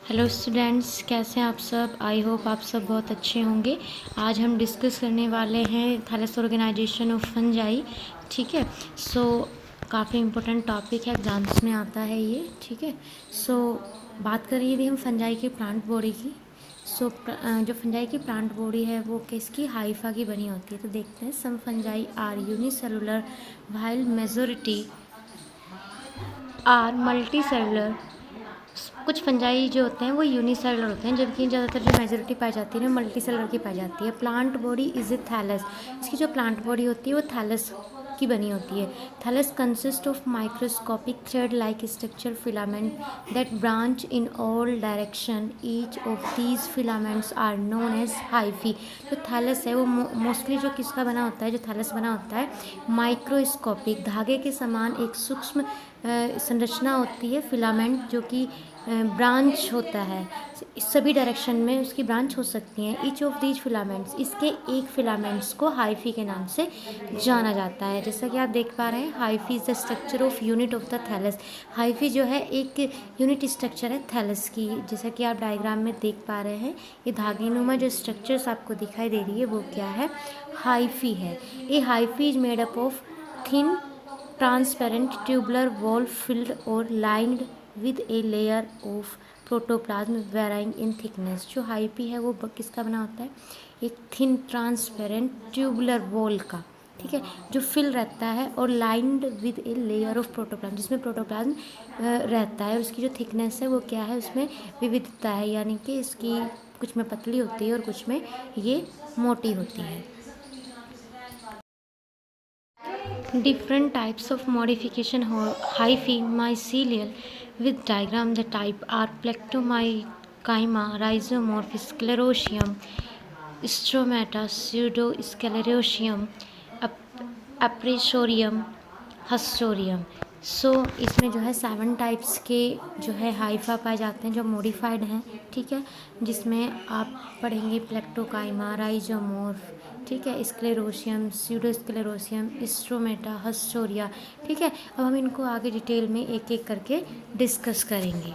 Hello students, कैसे हैं आप सब। आई होप आप सब बहुत अच्छे होंगे। आज हम डिस्कस करने वाले हैं थैलेस ऑर्गेनाइजेशन ऑफ फंजाई। ठीक है, सो काफ़ी इम्पोर्टेंट टॉपिक है, एग्जाम्स में आता है ये। ठीक है, सो बात करें यदि हम फंजाई की प्लांट बॉडी की। सो जो फंजाई की प्लांट बॉडी है वो किसकी, हाइफा की बनी होती है। तो देखते हैं, some fungi are unicellular while majority are multi cellular. कुछ फंजाई जो होते हैं वो यूनिसेलुलर होते हैं, जबकि ज़्यादातर जो मेजॉरिटी पाई जाती है ना मल्टी सेलुलर की पाई जाती है। Plant body is a thallus. इसकी जो प्लांट बॉडी होती है वो थैलस की बनी होती है। Thallus consist of microscopic thread like structure filament that branch in all direction. Each of these filaments are known as hyphae. जो थैलस है वो मोस्टली जो किसका बना होता है, जो थैलस बना होता है माइक्रोस्कोपिक धागे के समान एक सूक्ष्म संरचना होती है, फिलामेंट जो कि ब्रांच होता है। सभी डायरेक्शन में उसकी ब्रांच हो सकती हैं। ईच ऑफ दीज फिलामेंट्स, इसके एक फिलामेंट्स को हाइफी के नाम से जाना जाता है। जैसा कि आप देख पा रहे हैं, hyphae is the structure of unit of the thallus. Hyphae जो है एक यूनिट स्ट्रक्चर है थैलस की। जैसा कि आप डायग्राम में देख पा रहे हैं, ये धागेनुमा जो स्ट्रक्चर्स आपको दिखाई दे रही है वो क्या है, हाइफी है। ये hyphae is made up of thin transparent tubular wall filled और lined with a layer of protoplasm varying in thickness. जो हाइफी है वो किसका बना होता है, एक थिन ट्रांसपेरेंट ट्यूबुलर वॉल का, ठीक है, जो फिल रहता है और lined with a layer of protoplasm, जिसमें प्रोटोप्लाज्म रहता है। उसकी जो थिकनेस है वो क्या है, उसमें विविधता है, यानी कि इसकी कुछ में पतली होती है और कुछ में ये मोटी होती है। Different types of modification hyphae mycelial with diagram. The type are Plectomycima, Rhizomorph, Sclerotium, Stromata, Pseudosclerotium, Aprosorium, Hustorium. सो इसमें जो है 7 टाइप्स के जो है हाइफा पाए जाते हैं जो मॉडिफाइड हैं। ठीक है, जिसमें आप पढ़ेंगे प्लेक्टोकाइमा, राइजोमोर्फ, ठीक है, स्क्लेरोशियम, स्यूडोस्क्लेरोशियम, स्ट्रोमेटा, हस्टोरिया। ठीक है, अब हम इनको आगे डिटेल में एक एक करके डिस्कस करेंगे।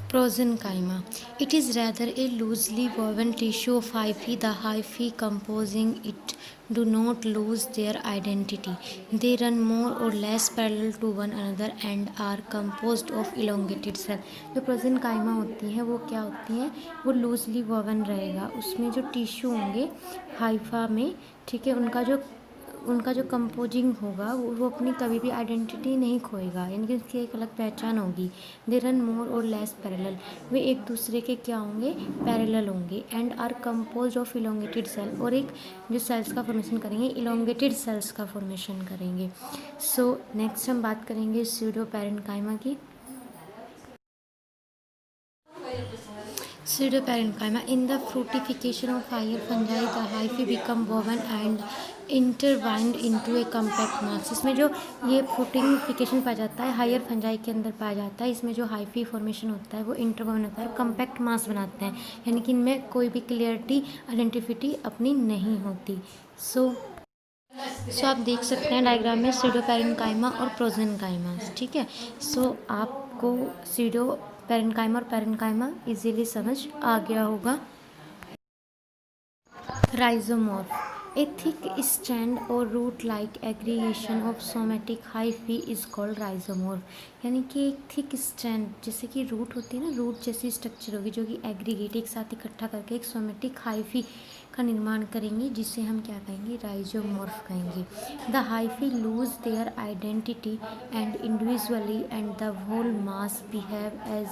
Prosenchyma. It is rather a loosely woven tissue of hyphae. The hyphae composing it do not lose their identity. They run more or less parallel to one another and are composed of elongated cell. जो प्रोजेनकाइमा होती हैं वो क्या होती हैं, वो loosely woven रहेगा, उसमें जो टिश्यू होंगे हाइफा में, ठीक है, उनका जो कंपोजिंग होगा वो अपनी कभी भी आइडेंटिटी नहीं खोएगा, यानी कि उसकी एक अलग पहचान होगी। दे रन मोर और लेस पैरेलल, वे एक दूसरे के क्या होंगे, पैरेलल होंगे। And are compose of elongated cell, और एक जो सेल्स का फॉर्मेशन करेंगे इलोंगेटेड सेल्स का फॉर्मेशन करेंगे। सो नेक्स्ट हम बात करेंगे स्यूडो पैरेन्काइमा की। Pseudoparenchyma. In the fructification of higher fungi, the hyphae become woven and intertwined into a compact mass. इसमें जो ये फ्रूटिफिकेशन पाया जाता है हायर फंजाई के अंदर पाया जाता है, इसमें जो हाइफी फॉर्मेशन होता है वो इंटरवोवन होता है, कम्पैक्ट मास बनाते हैं, यानी कि इनमें कोई भी क्लियरिटी आइडेंटिफिटी अपनी नहीं होती। सो आप देख सकते हैं डायग्राम में स्यूडोपैरेन्काइमा और प्रोजेनकाइमा। ठीक है, सो आपको स्यूडो पैरेन्काइमा और पैरेन्काइमा इजीली समझ आ गया होगा। राइजोमोर्फ, ए थिक स्टैंड और root like aggregation of somatic hyphae is called rhizomorph. यानी कि एक थिक स्टैंड, जैसे कि रूट होती है ना, रूट जैसी स्ट्रक्चर होगी जो कि एग्रीगेट एक साथ इकट्ठा करके एक सोमेटिक हाइफी का निर्माण करेंगे, जिसे हम क्या कहेंगे, राइजोमोर्फ कहेंगे। The hyphae lose their identity and individually and the whole mass behave as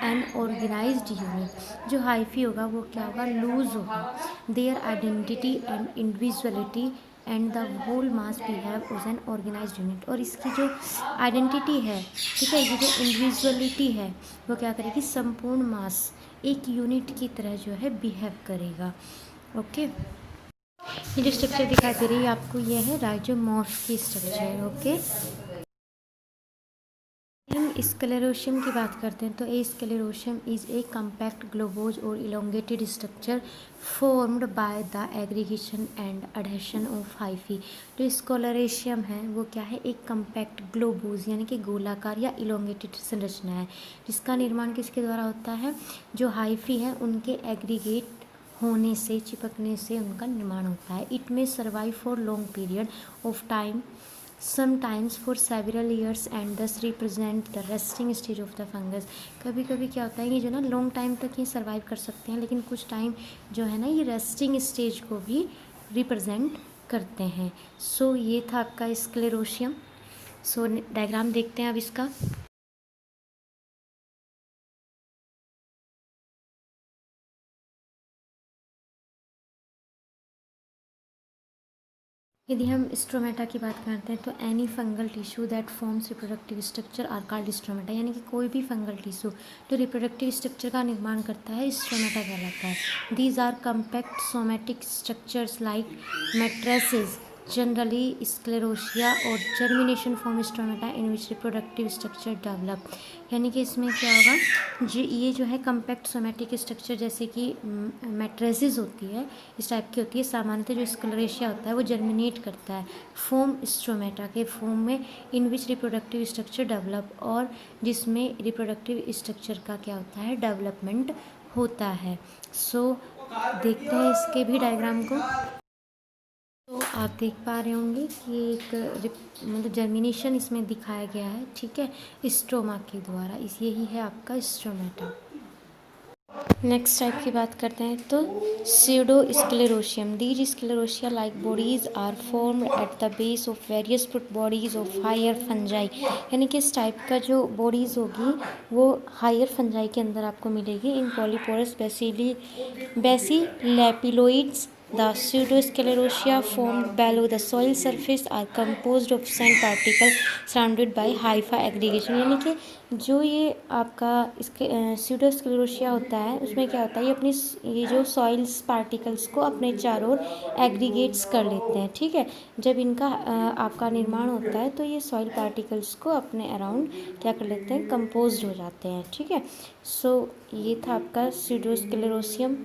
an organized unit. जो हाइफी होगा वो क्या होगा, लूज होगा, their identity and individuality and the whole mass behave as an organized unit. और इसकी जो identity है, ठीक है, ये जो इंडिविजुअलिटी है वो क्या करेगी, संपूर्ण मास एक यूनिट की तरह जो है बिहेव करेगा। ओके, ये जो स्ट्रक्चर दिखाई दे रही है आपको, ये है राइजोमोर्फ की स्ट्रक्चर। ओके, हम स्क्लेरोशियम की बात करते हैं तो ए स्क्लेरोशियम इज़ ए कम्पैक्ट ग्लोबोज और elongated structure formed by the aggregation and adhesion of hyphae. जो स्क्लेरोशियम है वो क्या है, एक कम्पैक्ट ग्लोबोज यानी कि गोलाकार या इलोंगेटेड संरचना है जिसका निर्माण किसके द्वारा होता है, जो हाइफी है उनके एग्रीगेट होने से, चिपकने से उनका निर्माण होता है। इट में survive for long period of time sometimes for several years and thus represent the resting stage of the fungus। कभी कभी क्या होता है कि जो ना लॉन्ग टाइम तक ये सर्वाइव कर सकते हैं, लेकिन कुछ टाइम जो है ना ये रेस्टिंग स्टेज को भी रिप्रेजेंट करते हैं। सो ये था आपका स्क्लेरोशियम। सो डायग्राम देखते हैं अब इसका। यदि हम स्ट्रोमेटा की बात करते हैं तो any fungal tissue that forms reproductive structure are called stromata, यानी कि कोई भी फंगल टिश्यू जो रिप्रोडक्टिव स्ट्रक्चर का निर्माण करता है स्ट्रोमेटा कहलाता है। These are compact somatic structures like mattresses generally sclerotia और germination form stromata in which reproductive structure develop. यानी कि इसमें क्या होगा, ये जो है कम्पैक्ट सोमेटिक स्ट्रक्चर जैसे कि मैट्रेसेस होती है, इस टाइप की होती है। सामान्यतः जो स्क्लेरोशिया होता है वो जर्मिनेट करता है फॉर्म स्ट्रोमेटा के फॉर्म में इन विच रिप्रोडक्टिव स्ट्रक्चर डेवलप, और जिसमें रिप्रोडक्टिव स्ट्रक्चर का क्या होता है, डेवलपमेंट होता है। सो देखते हैं इसके भी डायग्राम को। तो आप देख पा रहे होंगे कि एक मतलब जर्मिनेशन इसमें दिखाया गया है, ठीक है, स्ट्रोमा के द्वारा। इस यही है आपका स्ट्रोमेटा। नेक्स्ट टाइप की बात करते हैं तो pseudo sclerotium. These sclerotia like bodies are formed at the base of various fruit bodies of higher fungi. यानी कि इस टाइप का जो बॉडीज़ होगी वो हायर फंजाई के अंदर आपको मिलेगी इन पॉलीपोरस बेसिलैपिलोइड्स। The pseudosclerotia formed below the soil surface are composed of sand particles surrounded by hypha aggregation। यानी कि जो ये आपका इसके स्यूडोस्क्लेरोशिया होता है उसमें क्या होता है, ये जो सॉइल्स पार्टिकल्स को अपने चारों ओर एग्रीगेट्स कर लेते हैं, ठीक है। जब इनका आपका निर्माण होता है तो ये सॉइल पार्टिकल्स को अपने अराउंड क्या कर लेते हैं, कंपोज्ड हो जाते हैं, ठीक है। सो ये था आपका स्यूडोस्क्लेरोशियम।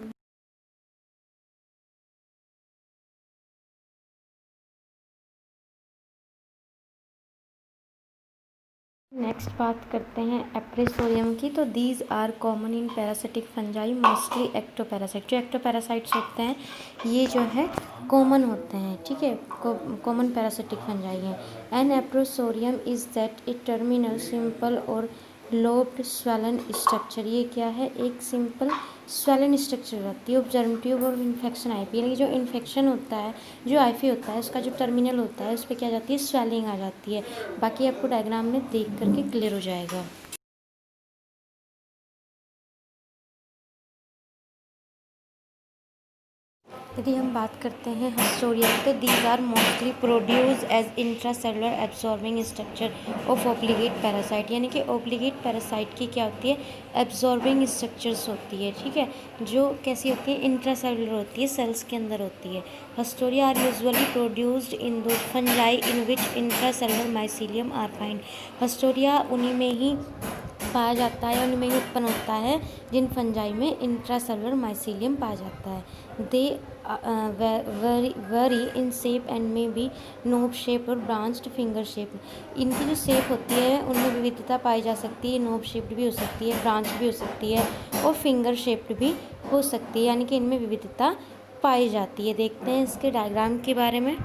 नेक्स्ट बात करते हैं एप्रेसोरियम की। तो these are common in parasitic fungi mostly ectoparasite. जो एक्टोपैरासाइट्स होते हैं ये जो है कॉमन होते हैं, ठीक है, कॉमन पैरासिटिक फंजाई हैं। An appressorium is that a terminal simple और लोब्ड स्वेलन स्ट्रक्चर। ये क्या है, एक सिंपल स्वेलन स्ट्रक्चर रहती है ऑफ जर्म ट्यूब और इन्फेक्शन आईपी। यानी कि जो इन्फेक्शन होता है, जो आईपी होता है उसका जो टर्मिनल होता है उस पर क्या जाती है, स्वेलिंग आ जाती है। बाकी आपको डायग्राम में देख करके क्लियर हो जाएगा। यदि हम बात करते हैं हिस्टोरिया तो these are mostly produce as intracellular absorbing structure of obligate parasite. यानी कि ऑब्लिगेट पैरासाइट की क्या होती है, एब्जॉर्बिंग स्ट्रक्चर्स होती है, ठीक है, जो कैसी होती है, इंट्रासेलुलर होती है, सेल्स के अंदर होती है। Haustoria are usually produced in those fungi in which intracellular mycelium are find. Haustoria उन्हीं में ही पाया जाता है, उनमें ही उत्पन्न होता है जिन फंजाई में इंट्रासेलुलर माइसीलियम पाया जाता है। दे वरी इन शेप एंड में बी नोब शेप और ब्रांच्ड फिंगर शेप। इनकी जो शेप होती है उनमें विविधता पाई जा सकती है, नोब शेप्ड भी हो सकती है, ब्रांच भी हो सकती है और फिंगर शेप्ड भी हो सकती है, यानी कि इनमें विविधता पाई जाती है। देखते हैं इसके डायग्राम के बारे में।